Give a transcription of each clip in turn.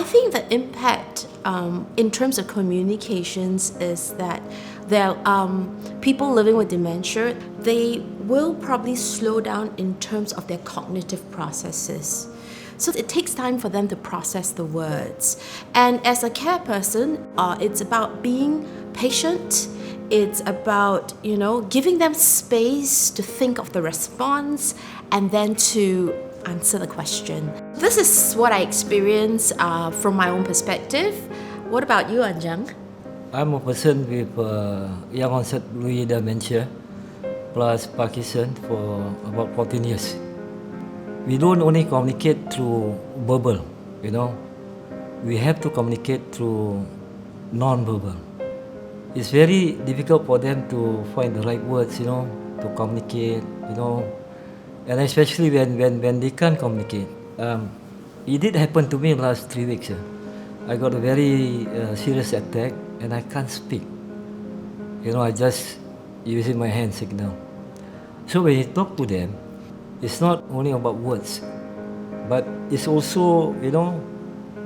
I think the impact in terms of communications is that there people living with dementia, they will probably slow down in terms of their cognitive processes. So it takes time for them to process the words. And as a care person, it's about being patient. It's about, giving them space to think of the response and then to answer the question. This is what I experience from my own perspective. What about you, Anjang? I'm a person with young onset Lewy dementia plus Parkinson for about 14 years. We don't only communicate through verbal, we have to communicate through non-verbal. It's very difficult for them to find the right words, to communicate, and especially when they can't communicate. It did happen to me last 3 weeks. I got a very serious attack and I can't speak. I just using my hand signal. So when you talk to them, it's not only about words, but it's also,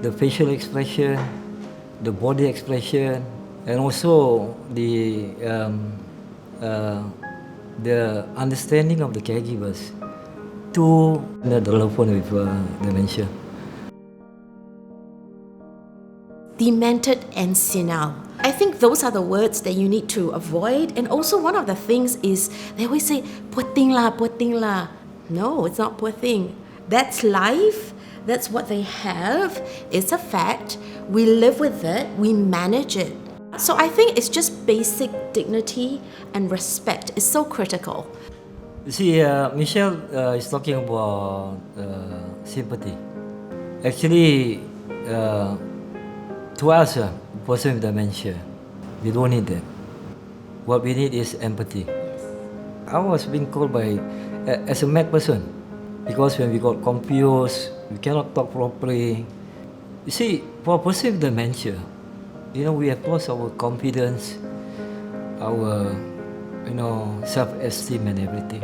the facial expression, the body expression, and also the understanding of the caregivers to the loved one with dementia. Demented and senile. I think those are the words that you need to avoid. And also one of the things is they always say, poor thing lah, poor thing lah. No, it's not poor thing. That's life. That's what they have. It's a fact. We live with it. We manage it. So I think it's just basic dignity and respect. It's so critical. You see, Michelle is talking about sympathy. Actually, to us, person with dementia, we don't need that. What we need is empathy. I was being called by as a mad person because when we got confused, we cannot talk properly. You see, for a person with dementia, we have lost our confidence, our self-esteem and everything.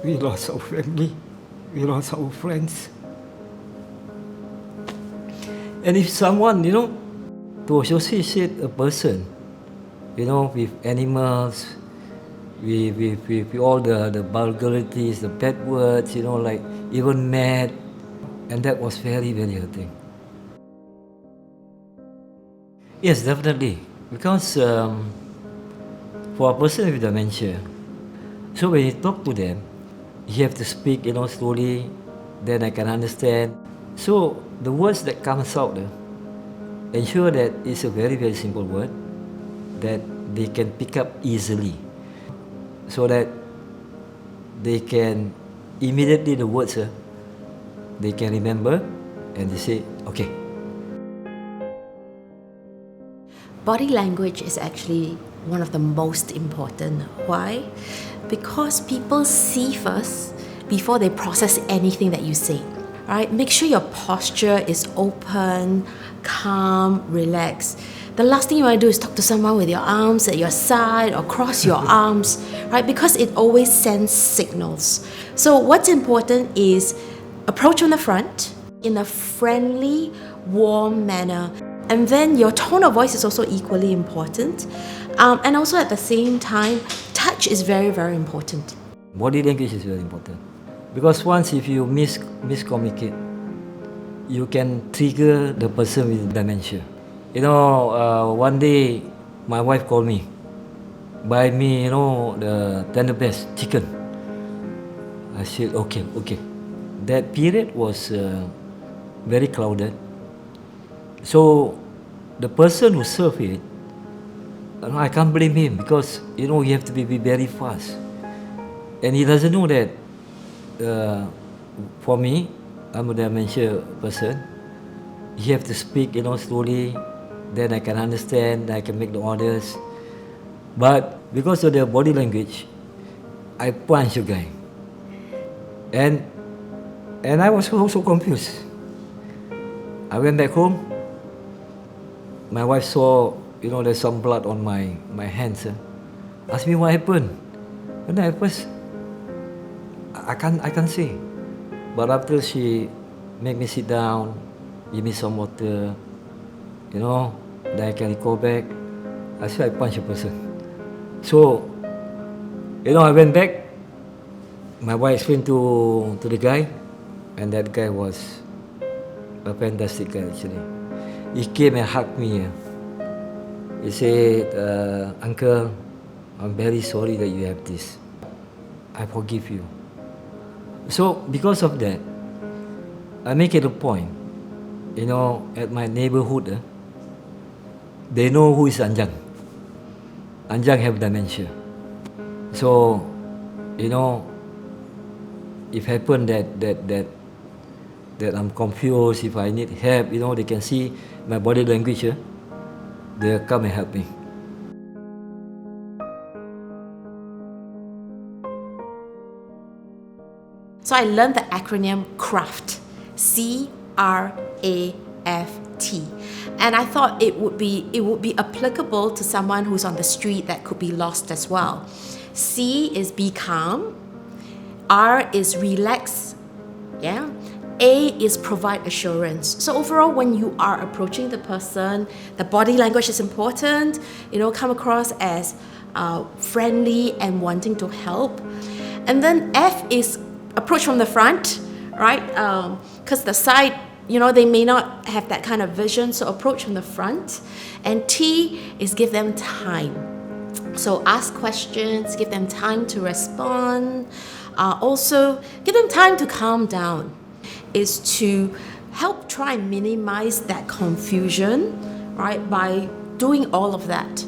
We lost our family, we lost our friends. And if someone, to associate a person, with animals, with all the vulgarities, the bad words, like even mad, and that was very, very hurting. Yes, definitely. Because for a person with dementia, so when you talk to them, you have to speak, slowly, then I can understand. So the words that comes out, ensure that it's a very, very simple word that they can pick up easily, so that they can immediately the words they can remember and they say, okay. Body language is actually one of the most important. Why? Because people see first before they process anything that you say. Right? Make sure your posture is open, calm, relaxed. The last thing you want to do is talk to someone with your arms at your side or cross your arms, right? Because it always sends signals. So what's important is approach from the front in a friendly, warm manner. And then your tone of voice is also equally important. And also at the same time, touch is very, very important. Body language is very important. Because once if you miscommunicate, you can trigger the person with dementia. One day my wife called me, buy me, the tender best chicken. I said, okay. That period was very crowded. So the person who served it, I can't blame him because, you have to be very fast. And he doesn't know that for me, I'm a dementia person. You have to speak, slowly. Then I can understand. I can make the orders. But because of their body language, I punched the guy, and I was also confused. I went back home. My wife saw, there's some blood on my hands. Asked me what happened. And at first, I can't say. But after she make me sit down, give me some water, then I can go back. I said I punch a person. So, I went back. My wife explained to the guy, and that guy was a fantastic guy actually. He came and hugged me. He said, "Uncle, I'm very sorry that you have this. I forgive you." So because of that, I make it a point, at my neighborhood, they know who is Anjang. Anjang have dementia. So, if happen that I'm confused, if I need help, they can see my body language, they'll come and help me. So I learned the acronym CRAFT, C-R-A-F-T, and I thought it would be applicable to someone who's on the street that could be lost as well. C is be calm, R is relax, A is provide assurance. So overall, when you are approaching the person, the body language is important. Come across as friendly and wanting to help. And then F is approach from the front, right? Because the side, they may not have that kind of vision, so approach from the front. And T is give them time. So ask questions, give them time to respond. Also, give them time to calm down. Is to help try and minimize that confusion, right? By doing all of that.